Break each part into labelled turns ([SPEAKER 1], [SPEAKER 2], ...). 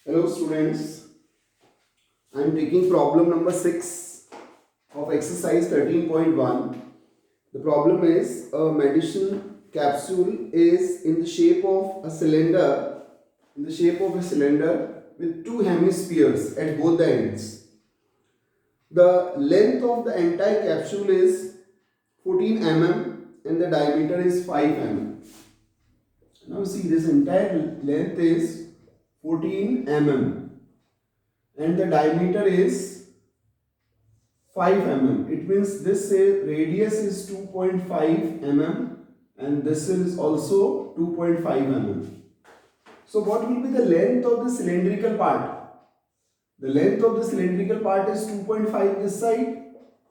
[SPEAKER 1] Hello students, I am taking problem number 6 of exercise 13.1. The problem is a medicine capsule is in the shape of a cylinder, with two hemispheres at both the ends. The length of the entire capsule is 14 mm and the diameter is 5 mm. Now see, this entire length is 14 mm and the diameter is 5 mm. It means this radius is 2.5 mm and this is also 2.5 mm. So what will be the length of the cylindrical part? The length of the cylindrical part is 2.5 this side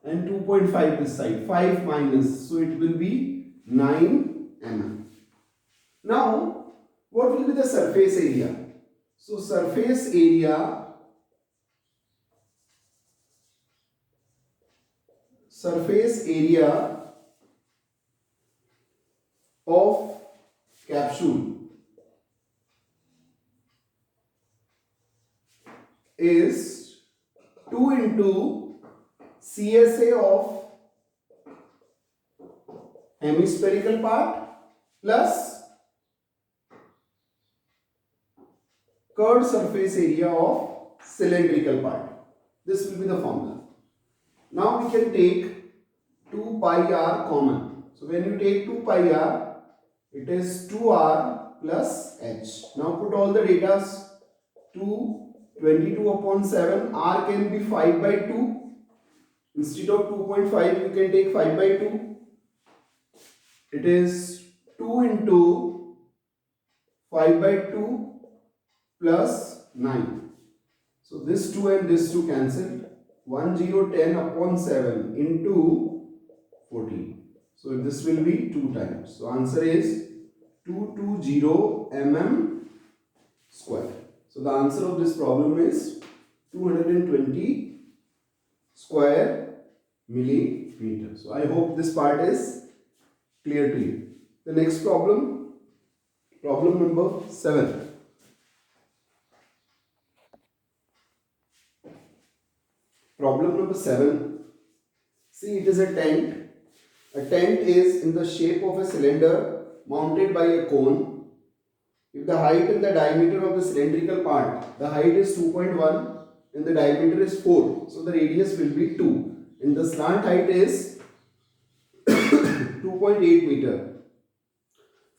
[SPEAKER 1] and 2.5 this side. 5 minus. So it will be 9 mm. Now what will be the surface area? So surface area of capsule is 2 into CSA of hemispherical part plus curved surface area of cylindrical part. This will be the formula. Now we can take 2 pi r common. So when you take 2 pi r, it is 2r plus h. Now put all the datas. 2, 22 upon 7, r can be 5 by 2. Instead of 2.5, you can take 5 by 2. It is 2 into 5 by 2 plus 9. So this 2 and this 2 cancelled. 1010 upon 7 into 14. So this will be 2 times. So answer is 220 mm square. So the answer of this problem is 220 square millimeter. So I hope this part is clear to you. The next problem number 7. Problem number 7. See, it is a tent. A tent is in the shape of a cylinder mounted by a cone. If the height and the diameter of the cylindrical part, the height is 2.1 and the diameter is 4. So the radius will be 2. And the slant height is 2.8 meter.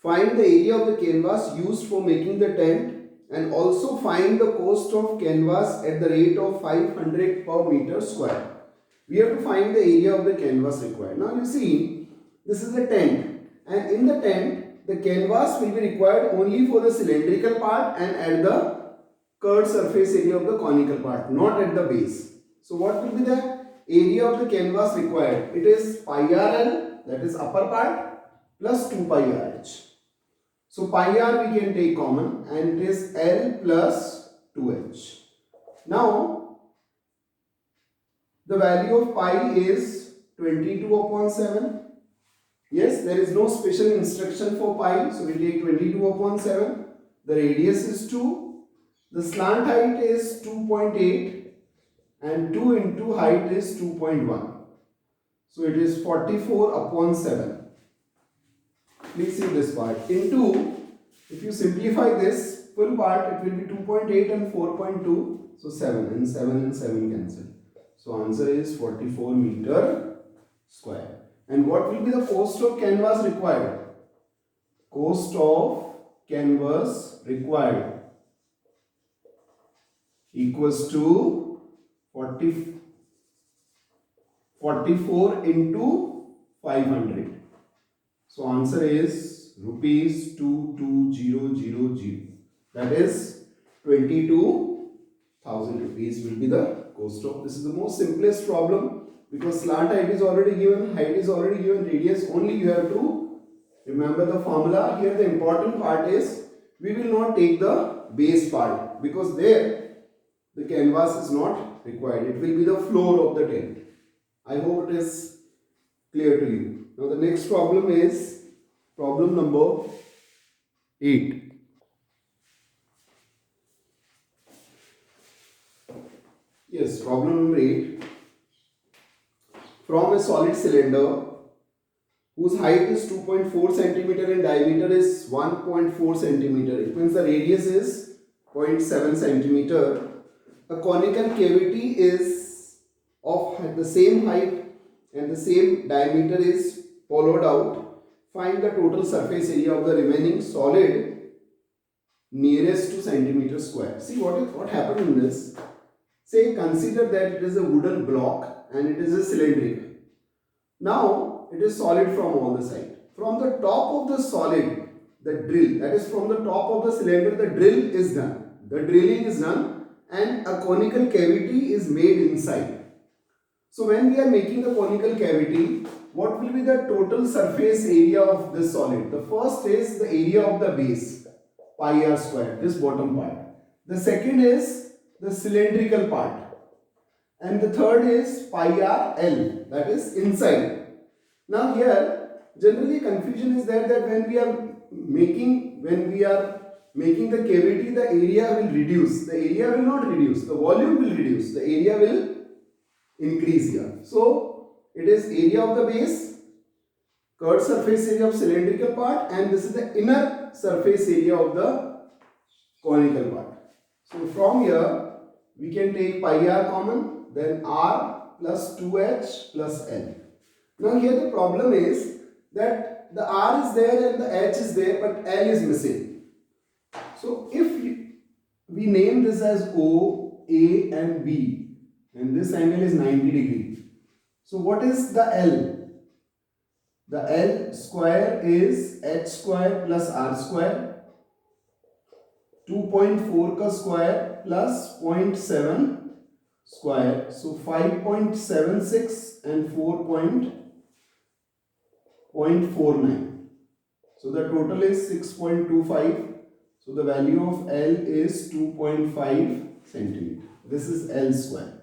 [SPEAKER 1] Find the area of the canvas used for making the tent and also find the cost of canvas at the rate of 500 per meter square. We have to find the area of the canvas required. Now you see, this is a tent and in the tent, the canvas will be required only for the cylindrical part and at the curved surface area of the conical part, not at the base. So what will be the area of the canvas required? It is pi rl, that is upper part, plus 2 pi rh. So pi r we can take common and it is L plus 2h. Now the value of pi is 22 upon 7. Yes, there is no special instruction for pi. So we take 22 upon 7. The radius is 2. The slant height is 2.8 and 2 into height is 2.1. So it is 44 upon 7. Please see this part. Into, if you simplify this full part, it will be 2.8 and 4.2. So 7 and 7 and 7 cancel. So answer is 44 meter square. And what will be the cost of canvas required? Cost of canvas required equals to 44 into 500. So answer is rupees 22,000. That is 22,000 rupees will be the cost of. This is the most simplest problem because slant height is already given, height is already given, radius only you have to remember the formula. Here the important part is we will not take the base part because there the canvas is not required. It will be the floor of the tent. I hope it is clear to you. Now the next problem is problem number 8. Yes, problem number 8. From a solid cylinder whose height is 2.4 centimeter and diameter is 1.4 centimeter. It means the radius is 0.7 centimeter. A conical cavity is of the same height and the same diameter is followed out. Find the total surface area of the remaining solid nearest to centimeter square. See what happened in this. Say consider that it is a wooden block and it is a cylindrical. Now it is solid from all the sides. From the top of the solid, the drill, that is from the top of the cylinder, the drill is done. The drilling is done and a conical cavity is made inside. So when we are making the conical cavity, what will be the total surface area of this solid? The first is the area of the base, pi r square, this bottom part. The second is the cylindrical part. And the third is pi r L, that is inside. Now here generally confusion is there that when we are making the cavity, the area will reduce. The area will not reduce, the volume will reduce, the area will increase here. So it is area of the base, curved surface area of cylindrical part, and this is the inner surface area of the conical part. So from here we can take pi r common, then r plus 2h plus L. Now here the problem is that the r is there and the h is there, but L is missing. So if we name this as O, A and B, and this angle is 90 degree. So what is the L? The L square is h square plus r square, 2.4 ka square plus 0.7 square, so 5.76 and 4.49. So the total is 6.25. So the value of L is 2.5 centimeter. This is L square.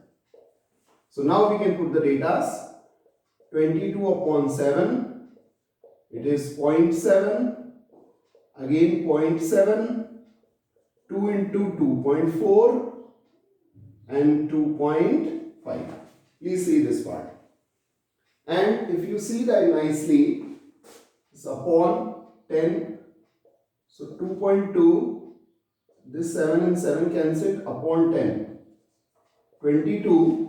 [SPEAKER 1] So now we can put the datas. 22 upon 7, it is 0.7, again 0.7, 2 into 2.4 and 2.5. Please see this part. And if you see that nicely, it's upon 10. So 2.2, this 7 and 7 cancelled, upon 10. 22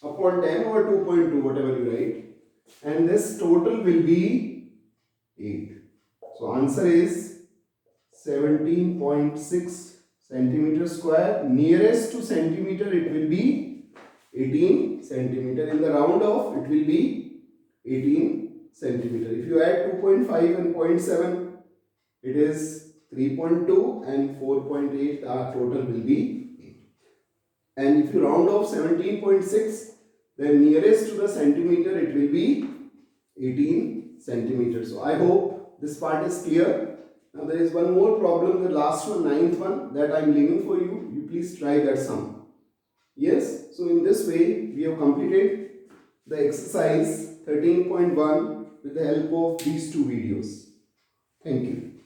[SPEAKER 1] upon 10 or 2.2, whatever you write. And this total will be 8. So answer is 17.6 centimeter square. Nearest to centimeter it will be 18 centimeter. In the round off it will be 18 centimeter. If you add 2.5 and 0.7, it is 3.2 and 4.8, the total will be 8. And if you round off 17.6, then nearest to the centimeter it will be 18 centimeters. So I hope this part is clear. Now there is one more problem, the last one, 9th one, that I am leaving for you. You please try that sum. Yes, so in this way we have completed the exercise 13.1 with the help of these two videos. Thank you.